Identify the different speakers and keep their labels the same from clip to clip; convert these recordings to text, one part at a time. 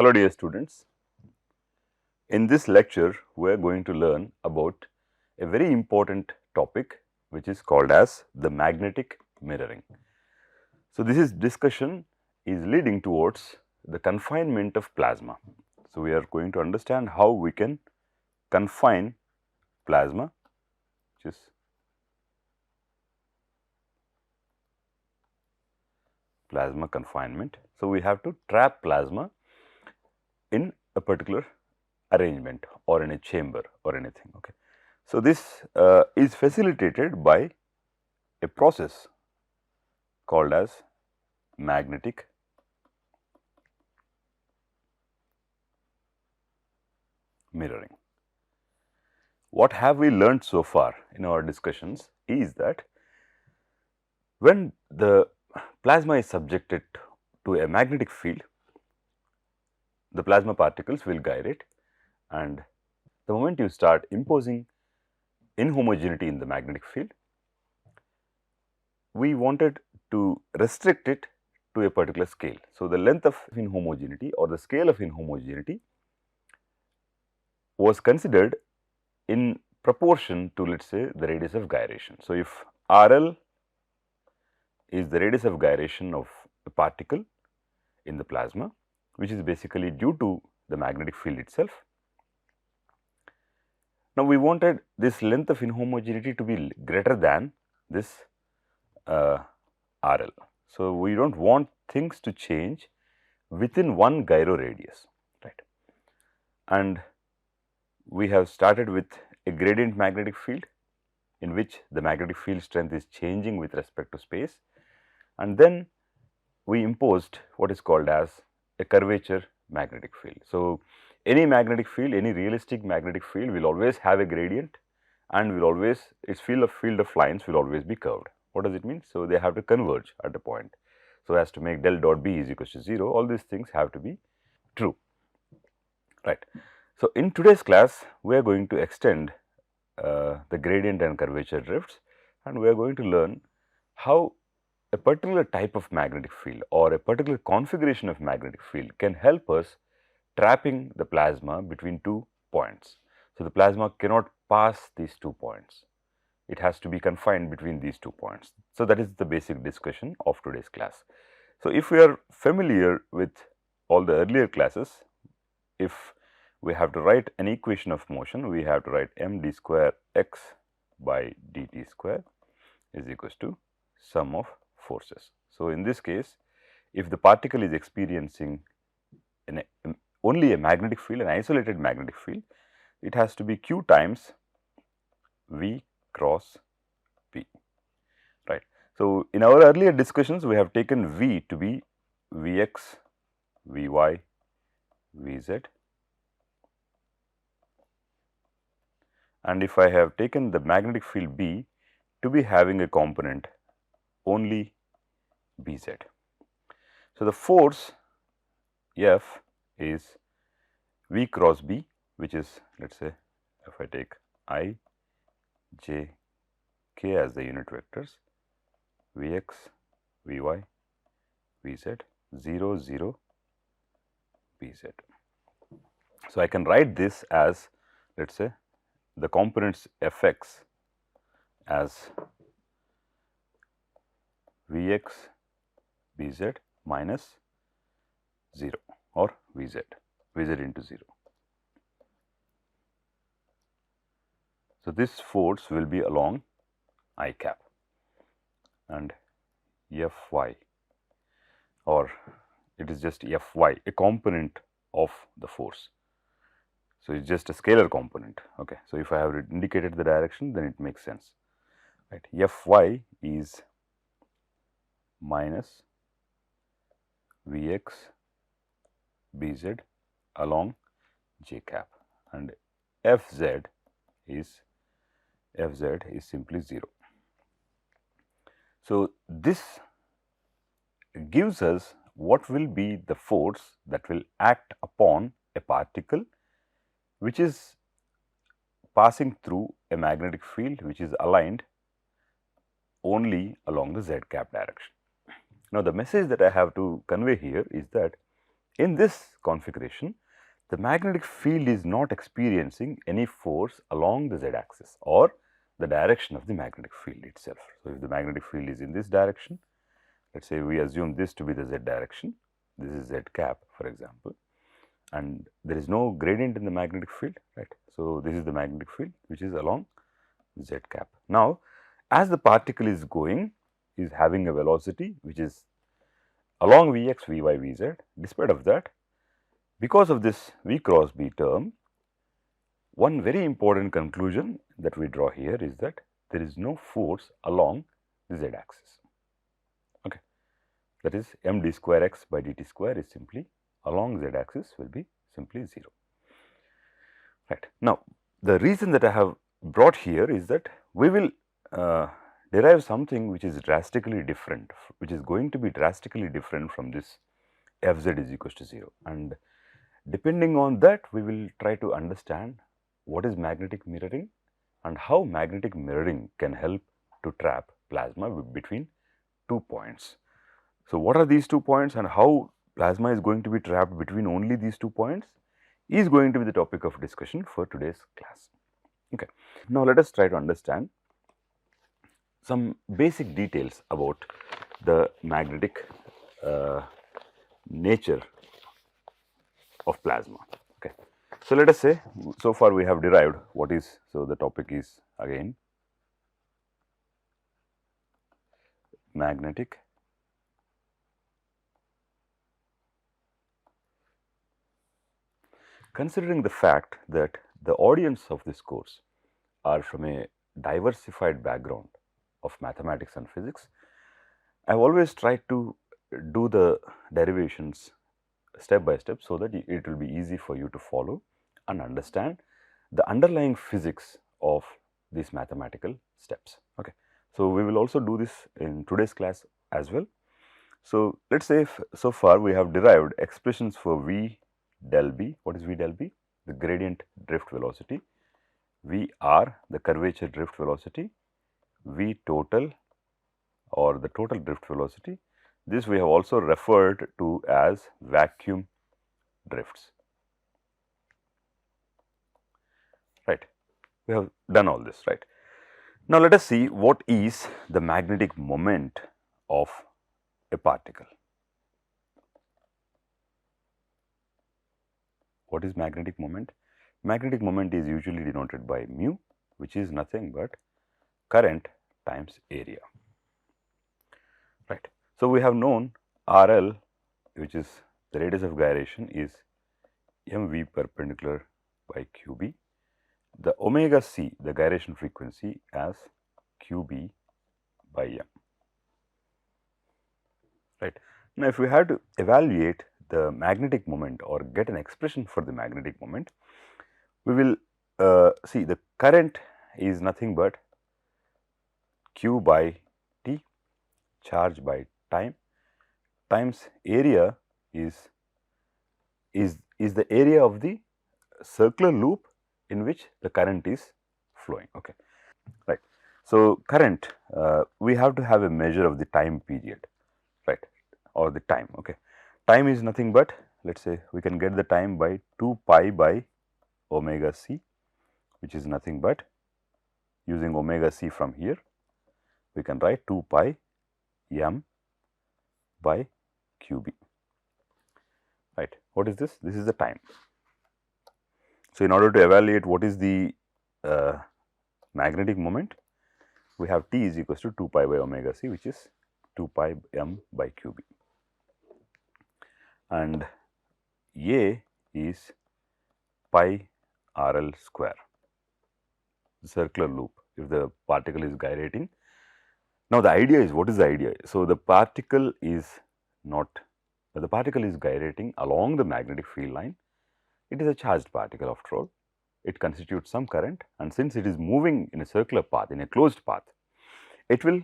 Speaker 1: Hello dear students, in this lecture we are going to learn about a very important topic which is called as the magnetic mirroring. So, this discussion is leading towards the confinement of plasma. So, we are going to understand how we can confine plasma, which is plasma confinement. So, we have to trap plasma in a particular arrangement or in a chamber or anything. Okay. So, this is facilitated by a process called as magnetic mirroring. What have we learned so far in our discussions is that when the plasma is subjected to a magnetic field, the plasma particles will gyrate, and the moment you start imposing inhomogeneity in the magnetic field, we wanted to restrict it to a particular scale. So, the length of inhomogeneity or the scale of inhomogeneity was considered in proportion to, let us say, the radius of gyration. So, if RL is the radius of gyration of a particle in the plasma, which is basically due to the magnetic field itself. Now, we wanted this length of inhomogeneity to be greater than this RL. So, we do not want things to change within one gyro radius, right. And we have started with a gradient magnetic field in which the magnetic field strength is changing with respect to space, and then we imposed what is called as a curvature magnetic field. So, any magnetic field, any realistic magnetic field will always have a gradient and will always, its field of lines will always be curved. What does it mean? So, they have to converge at a point. So, as to make del dot B is equals to 0, all these things have to be true, right. So, in today's class, we are going to extend the gradient and curvature drifts, and we are going to learn how a particular type of magnetic field or a particular configuration of magnetic field can help us trapping the plasma between 2 points. So, the plasma cannot pass these 2 points, it has to be confined between these 2 points. So, that is the basic discussion of today's class. So, if we are familiar with all the earlier classes, if we have to write an equation of motion, we have to write md square x by dt square is equals to sum of forces. So, in this case, if the particle is experiencing only a magnetic field, an isolated magnetic field, it has to be q times v cross p, right. So, in our earlier discussions, we have taken v to be vx, vy, vz, and if I have taken the magnetic field B to be having a component only Bz. So, the force F is V cross B, which is, let us say, if I take I, J, K as the unit vectors, Vx, Vy, Vz, 0, 0, Bz. So, I can write this as, let us say, the components Fx as Vx, Bz minus 0 or Vz, Vz into 0. So, this force will be along I cap and Fy, or it is just Fy, a component of the force. So, it is just a scalar component. Okay. So, if I have indicated the direction, then it makes sense, right. Fy is minus Vx Bz along j cap, and Fz is simply 0. So, this gives us what will be the force that will act upon a particle which is passing through a magnetic field which is aligned only along the z cap direction. Now, the message that I have to convey here is that In this configuration, the magnetic field is not experiencing any force along the z-axis or the direction of the magnetic field itself. So, if the magnetic field is in this direction, let us say we assume this to be the z direction, this is z cap for example, and there is no gradient in the magnetic field, right. So, this is the magnetic field which is along z cap. Now, as the particle is going, is having a velocity which is along Vx, Vy, Vz. Despite of that, because of this V cross B term, one very important conclusion that we draw here is that there is no force along the z axis. Okay. That is m d square x by dt square is simply along z axis will be simply 0. Right. Now, the reason that I have brought here is that we will derive something which is drastically different, which is going to be drastically different from this Fz is equals to 0, and depending on that we will try to understand what is magnetic mirroring and how magnetic mirroring can help to trap plasma between 2 points. So, what are these 2 points and how plasma is going to be trapped between only these 2 points is going to be the topic of discussion for today's class. Okay. Now, let us try to understand some basic details about the magnetic nature of plasma. Okay. So, let us say so far we have derived what is, so the topic is again magnetic considering the fact that the audience of this course are from a diversified background of mathematics and physics. I have always tried to do the derivations step by step so that it will be easy for you to follow and understand the underlying physics of these mathematical steps. Okay. So, we will also do this in today's class as well. So, let us say so far we have derived expressions for V del B. What is V del B? The gradient drift velocity, V r the curvature drift velocity, V total or the total drift velocity. This we have also referred to as vacuum drifts, right. We have done all this, right. Now, let us see what is the magnetic moment of a particle. What is magnetic moment? Magnetic moment is usually denoted by mu, which is nothing but current times area, right. So, we have known RL, which is the radius of gyration, is mv perpendicular by qb, the omega c, the gyration frequency, as qb by m, right. Now, if we had to evaluate the magnetic moment or get an expression for the magnetic moment, we will see the current is nothing but q by t, charge by time, times area is the area of the circular loop in which the current is flowing. Okay, right. So, current we have to have a measure of the time period, right, or the time. Okay, time is nothing but, let us say we can get the time by 2 pi by omega c, which is nothing but, using omega c from here we can write 2 pi m by qb, right. What is this? This is the time. So, in order to evaluate what is the magnetic moment, we have T is equals to 2 pi by omega c, which is 2 pi m by qb, and A is pi RL square, circular loop if the particle is gyrating. Now, the idea is, what is the idea? So, the particle is gyrating along the magnetic field line. It is a charged particle after all. It constitutes some current, and since it is moving in a circular path, in a closed path, it will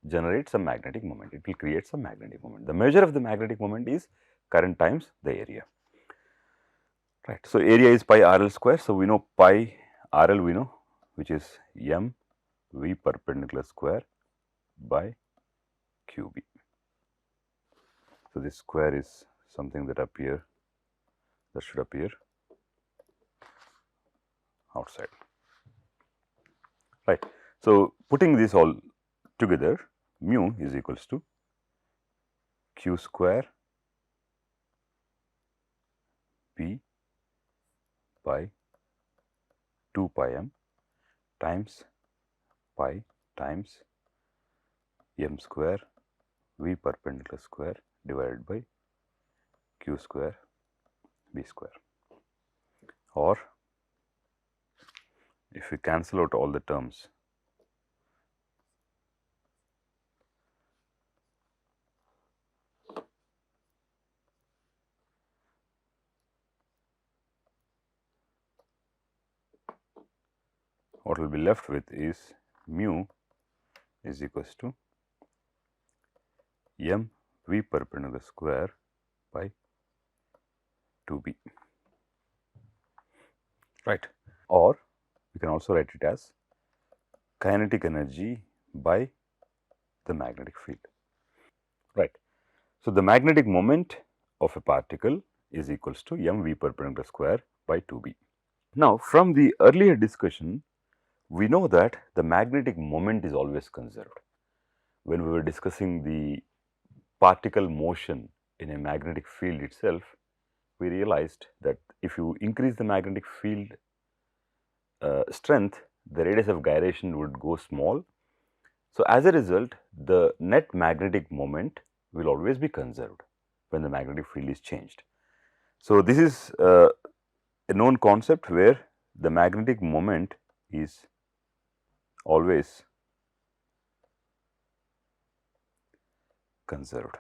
Speaker 1: generate some magnetic moment. It will create some magnetic moment. The measure of the magnetic moment is current times the area, right. So, area is pi RL square. So, we know pi RL we know, which is m v perpendicular square by qb. So, this square is something that up here that should appear outside, right. So, putting this all together, mu is equals to q square p by 2 pi m times pi times m square v perpendicular square divided by q square b square. Or if we cancel out all the terms, what will be left with is mu is equals to m v perpendicular square by 2b, right. Or we can also write it as kinetic energy by the magnetic field, right. So, the magnetic moment of a particle is equals to m v perpendicular square by 2b. Now, from the earlier discussion, we know that the magnetic moment is always conserved. When we were discussing the particle motion in a magnetic field itself, we realized that if you increase the magnetic field strength, the radius of gyration would go small. So, as a result, the net magnetic moment will always be conserved when the magnetic field is changed. So, this is a known concept where the magnetic moment is always conserved.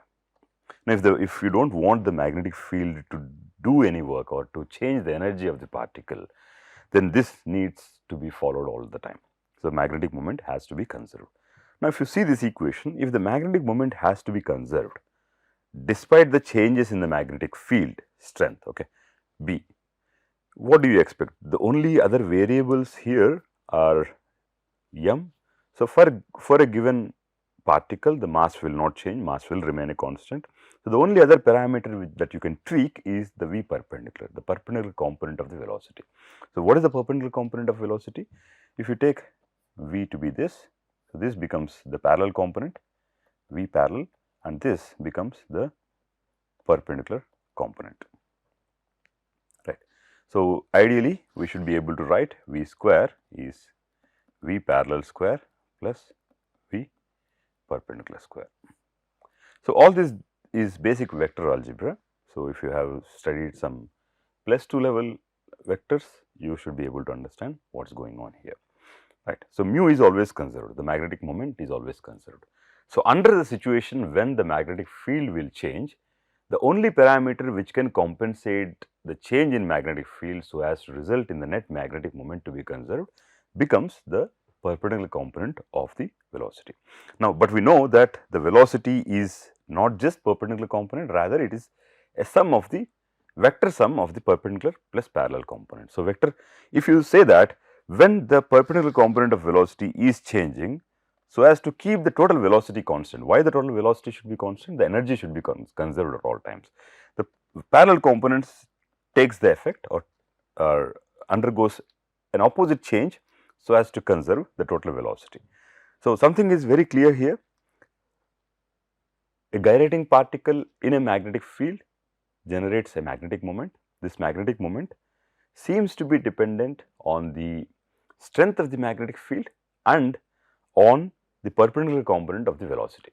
Speaker 1: Now, if you do not want the magnetic field to do any work or to change the energy of the particle, then this needs to be followed all the time. So, magnetic moment has to be conserved. Now, if you see this equation, if the magnetic moment has to be conserved despite the changes in the magnetic field strength, okay, B, what do you expect? The only other variables here are m. So, for a given particle, the mass will not change, mass will remain a constant. So, the only other parameter that you can tweak is the v perpendicular, the perpendicular component of the velocity. So, what is the perpendicular component of velocity? If you take v to be this, so this becomes the parallel component, v parallel, and this becomes the perpendicular component, right. So, ideally we should be able to write v square is v parallel square plus v perpendicular square. So, all this is basic vector algebra. So, if you have studied some +2 level vectors, you should be able to understand what is going on here, right. So, mu is always conserved, the magnetic moment is always conserved. So, under the situation when the magnetic field will change, the only parameter which can compensate the change in magnetic field so as to result in the net magnetic moment to be conserved becomes the perpendicular component of the velocity. Now, but we know that the velocity is not just perpendicular component, rather it is a sum of the vector sum of the perpendicular plus parallel component. So, vector, if you say that when the perpendicular component of velocity is changing, so as to keep the total velocity constant. Why the total velocity should be constant? The energy should be conserved at all times. The parallel components takes the effect or undergoes an opposite change so as to conserve the total velocity. So, something is very clear here. A gyrating particle in a magnetic field generates a magnetic moment. This magnetic moment seems to be dependent on the strength of the magnetic field and on the perpendicular component of the velocity.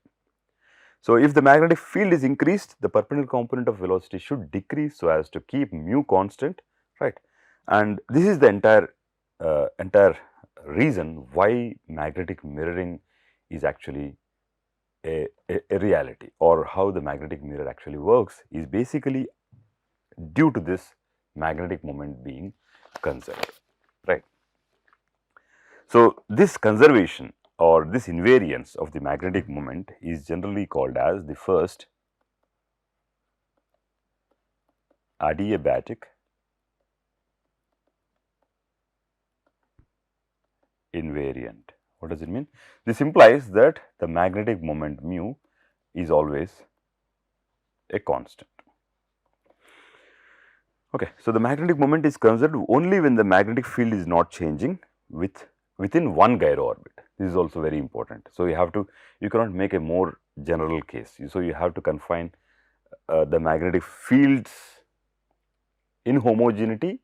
Speaker 1: So, if the magnetic field is increased, the perpendicular component of velocity should decrease so as to keep mu constant, right. And this is the entire reason why magnetic mirroring is actually a reality, or how the magnetic mirror actually works is basically due to this magnetic moment being conserved, right. So, this conservation or this invariance of the magnetic moment is generally called as the first adiabatic invariant. What does it mean? This implies that the magnetic moment mu is always a constant. Okay, so the magnetic moment is conserved only when the magnetic field is not changing within one gyro orbit. This is also very important. So you cannot make a more general case. So you have to confine the magnetic fields in homogeneity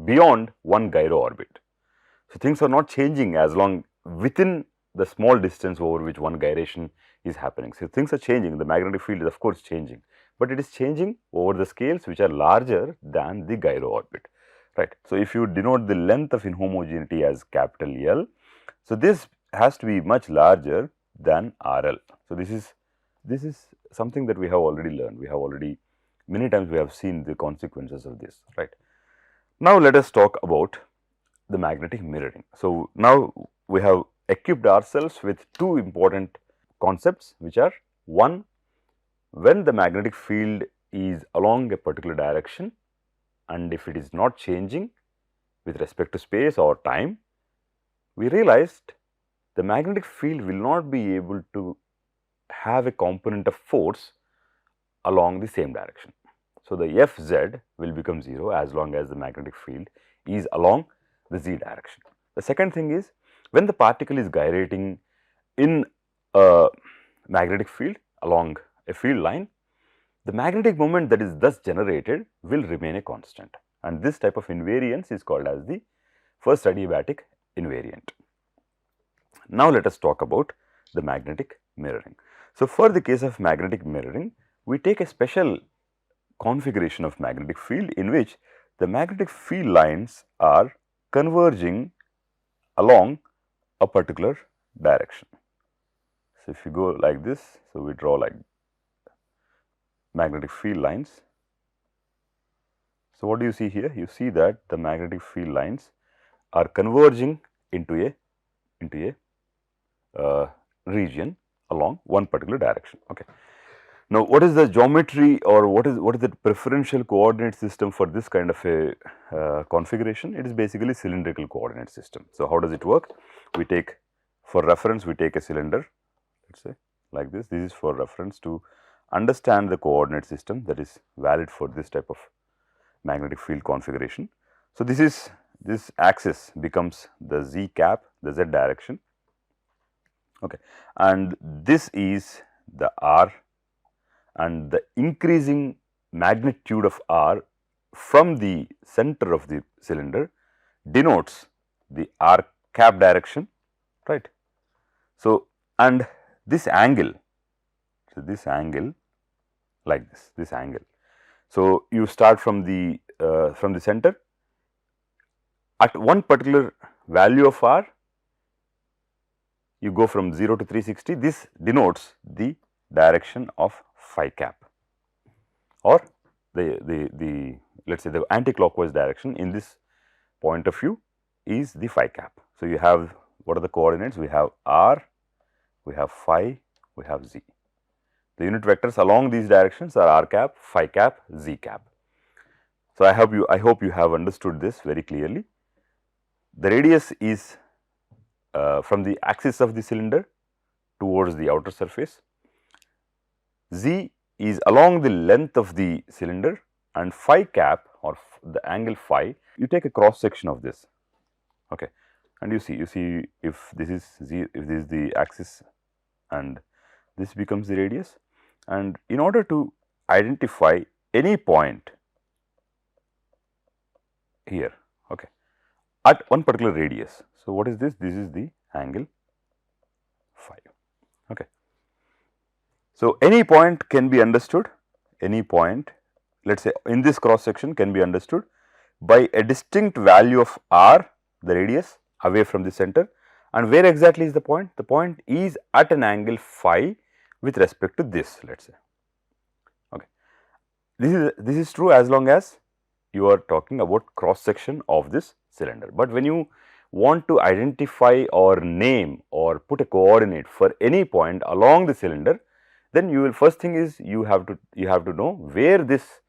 Speaker 1: beyond one gyro orbit. So things are not changing as long within the small distance over which one gyration is happening. So things are changing. The magnetic field is of course changing, but it is changing over the scales which are larger than the gyro orbit, right? So if you denote the length of inhomogeneity as capital L, so this has to be much larger than RL. So this is something that we have already learned. We have already many times we have seen the consequences of this, right? Now let us talk about the magnetic mirroring. So now we have equipped ourselves with two important concepts, which are: one, when the magnetic field is along a particular direction and if it is not changing with respect to space or time, we realized the magnetic field will not be able to have a component of force along the same direction. So the Fz will become 0 as long as the magnetic field is along the z direction. The second thing is, when the particle is gyrating in a magnetic field along a field line, the magnetic moment that is thus generated will remain a constant, and this type of invariance is called as the first adiabatic invariant. Now let us talk about the magnetic mirroring. So for the case of magnetic mirroring, we take a special configuration of magnetic field in which the magnetic field lines are converging along a particular direction. So if you go like this, so we draw like magnetic field lines. So what do you see here? You see that the magnetic field lines are converging into a region along one particular direction. Okay. Now, what is the geometry, or what is the preferential coordinate system for this kind of a configuration? It is basically cylindrical coordinate system. So how does it work? We take, for reference, we take a cylinder, let's say like this. This is for reference to understand the coordinate system that is valid for this type of magnetic field configuration. So this axis becomes the z cap, the z direction, okay, and this is the r, and the increasing magnitude of r from the center of the cylinder denotes the r cap direction, right. So and this angle, so this angle like this angle. So you start from the center at one particular value of r, you go from 0 to 360. This denotes the direction of phi cap, or the let us say the anti-clockwise direction in this point of view is the phi cap. So you have, what are the coordinates? We have r, we have phi, we have z. The unit vectors along these directions are r cap, phi cap, z cap. So I hope you have understood this very clearly. The radius is from the axis of the cylinder towards the outer surface. Z is along the length of the cylinder, and phi cap, or the angle phi, you take a cross section of this, okay, and you see if this is z, if this is the axis, and this becomes the radius. And in order to identify any point here, okay, at one particular radius, so what is this? This is the angle phi, okay. So any point can be understood, any point, let us say in this cross section, can be understood by a distinct value of r, the radius, away from the center. And where exactly is the point? The point is at an angle phi with respect to this, let us say, okay. This is true as long as you are talking about cross section of this cylinder. But when you want to identify or name or put a coordinate for any point along the cylinder, then you will, first thing is you have to know where this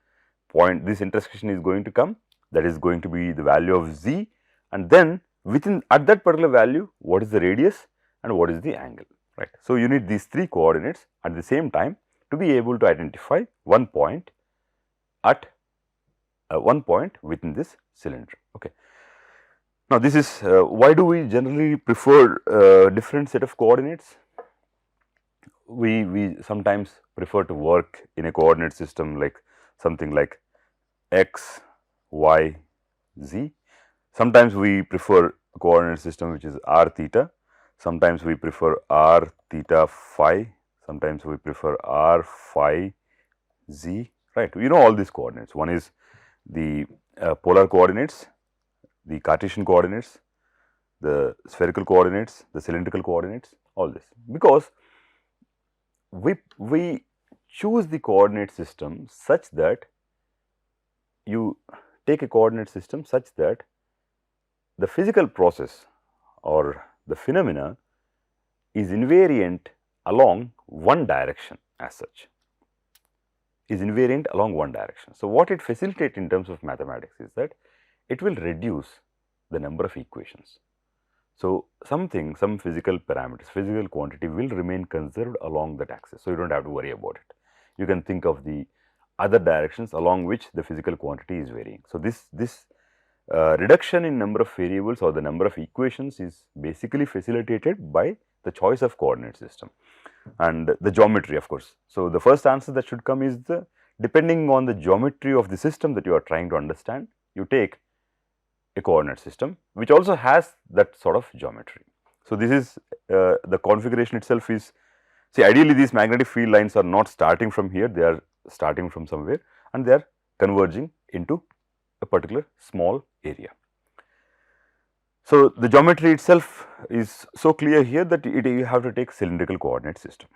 Speaker 1: point, this intersection is going to come, that is going to be the value of z, and then within, at that particular value, what is the radius and what is the angle, right. So you need these three coordinates at the same time to be able to identify one point at one point within this cylinder. Okay. Now, this is why do we generally prefer different set of coordinates? We sometimes prefer to work in a coordinate system like something like x, y, z. Sometimes we prefer a coordinate system which is r theta. Sometimes we prefer r theta phi. Sometimes we prefer r phi z. Right? You know all these coordinates. One is the polar coordinates, the Cartesian coordinates, the spherical coordinates, the cylindrical coordinates, all this. Because we choose the coordinate system such that you take a coordinate system such that the physical process or the phenomena is invariant along one direction as such, is invariant along one direction. So, what it facilitates in terms of mathematics is that it will reduce the number of equations. So, some physical parameters, physical quantity will remain conserved along that axis. So, you do not have to worry about it. You can think of the other directions along which the physical quantity is varying. So, this reduction in number of variables or the number of equations is basically facilitated by the choice of coordinate system and the geometry, of course. So, the first answer that should come is the depending on the geometry of the system that you are trying to understand, you take a coordinate system which also has that sort of geometry. So, this is the configuration itself is, see, ideally these magnetic field lines are not starting from here, they are starting from somewhere and they are converging into a particular small area. So, the geometry itself is so clear here that you have to take cylindrical coordinate system,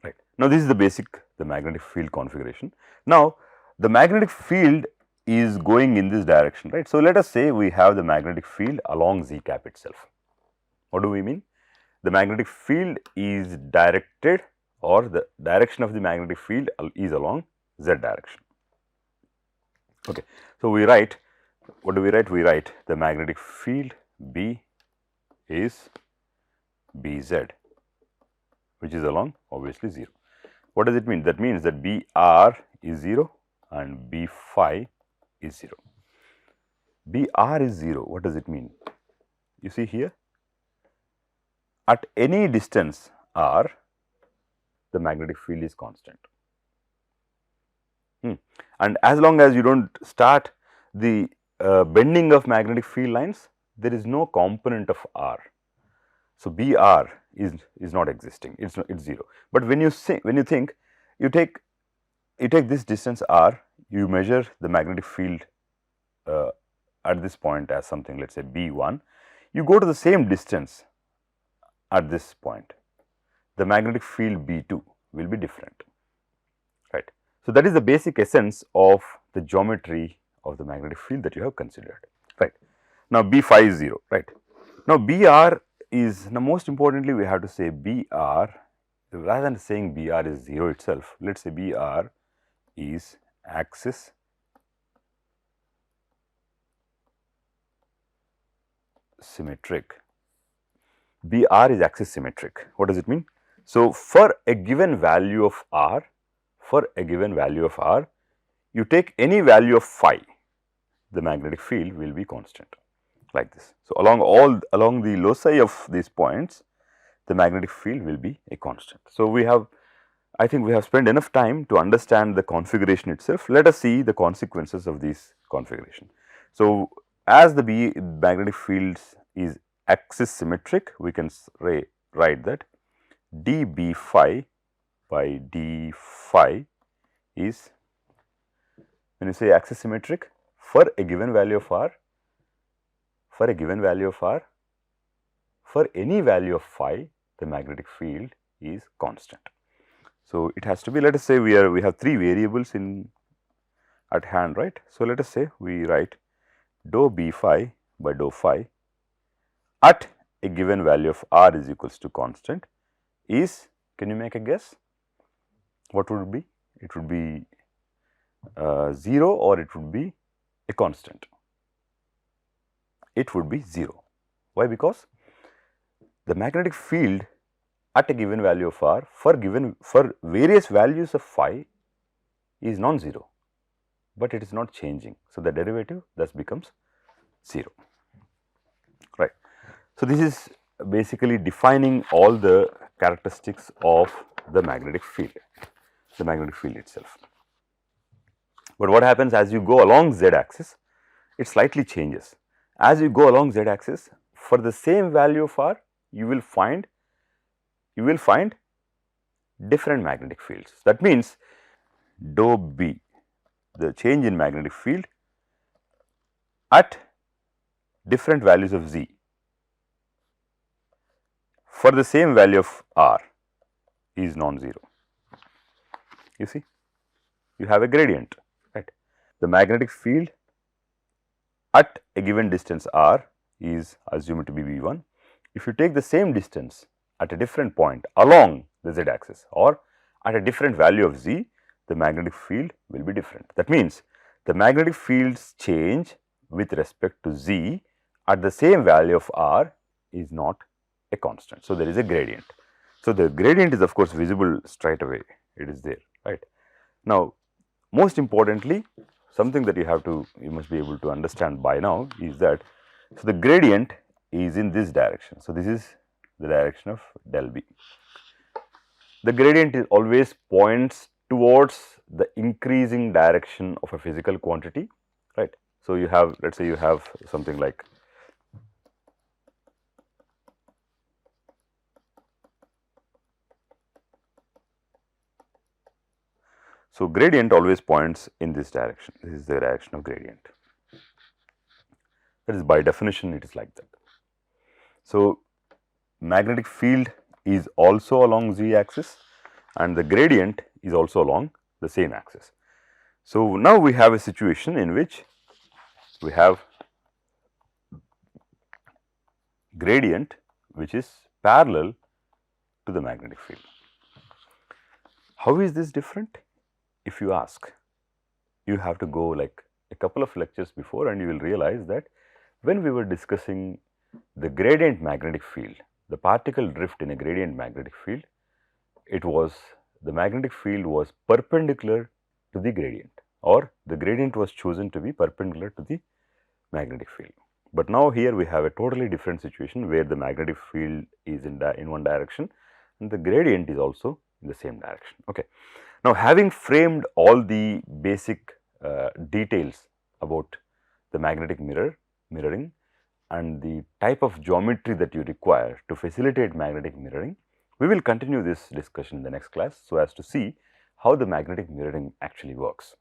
Speaker 1: right. Now, this is the basic the magnetic field configuration. Now, the magnetic field is going in this direction, right. So, let us say we have the magnetic field along z cap itself. What do we mean? The magnetic field is directed or the direction of the magnetic field is along z direction. Okay. So, we write, what do we write? We write the magnetic field B is Bz, which is along obviously 0. What does it mean? That means that Br is 0 and B phi is 0. Br is 0, what does it mean? You see here, at any distance r, the magnetic field is constant. And as long as you do not start the bending of magnetic field lines, there is no component of r. So, Br is not existing, it's 0. But when you think, you take this distance r, you measure the magnetic field at this point as something, let us say B1, you go to the same distance at this point, the magnetic field B2 will be different, right. So, that is the basic essence of the geometry of the magnetic field that you have considered, right. Now, B phi is 0, right. Now, Br is, now most importantly we have to say Br, rather than saying Br is 0 itself, let us say Br is axis symmetric. Br is axis symmetric. What does it mean? So, for a given value of r, you take any value of phi, the magnetic field will be constant, like this. So, along the loci of these points, the magnetic field will be a constant. So, I think we have spent enough time to understand the configuration itself. Let us see the consequences of this configuration. So, as the magnetic field is axis symmetric, we can write that dB phi by d phi is, when you say axis symmetric, for a given value of r, for any value of phi, the magnetic field is constant. So, it has to be, let us say we have 3 variables at hand, right. So, let us say we write dou B phi by dou phi at a given value of r is equals to constant is, can you make a guess? What would it be? It would be 0 or it would be a constant. It would be 0. Why? Because the magnetic field at a given value of r for various values of phi is non-zero. but it is not changing. So, the derivative thus becomes 0, right. So, this is basically defining all the characteristics of the magnetic field itself. But what happens as you go along z axis, it slightly changes. As you go along z axis, for the same value of r, you will find different magnetic fields. That means dou B, the change in magnetic field at different values of z for the same value of r is non-zero. You see, you have a gradient, right. The magnetic field at a given distance r is assumed to be V1. If you take the same distance at a different point along the z axis or at a different value of z, the magnetic field will be different. That means, the magnetic field's change with respect to z at the same value of r is not a constant. So, there is a gradient. So, the gradient is of course visible straight away, it is there, right. Now, most importantly, something that you must be able to understand by now is that, so the gradient is in this direction. So, this is the direction of del B. The gradient is always points towards the increasing direction of a physical quantity, right. So, you have, let us say you have something like so gradient always points in this direction. This is the direction of gradient. That is, by definition it is like that. So, magnetic field is also along z axis and the gradient is also along the same axis. So, now we have a situation in which we have gradient which is parallel to the magnetic field. How is this different? If you ask, you have to go like a couple of lectures before and you will realize that when we were discussing the gradient magnetic field, the particle drift in a gradient magnetic field, it was, the magnetic field was perpendicular to the gradient, or the gradient was chosen to be perpendicular to the magnetic field. But now here we have a totally different situation where the magnetic field is in one direction and the gradient is also in the same direction. Okay. Now, having framed all the basic details about the magnetic mirroring and the type of geometry that you require to facilitate magnetic mirroring, we will continue this discussion in the next class so as to see how the magnetic mirroring actually works.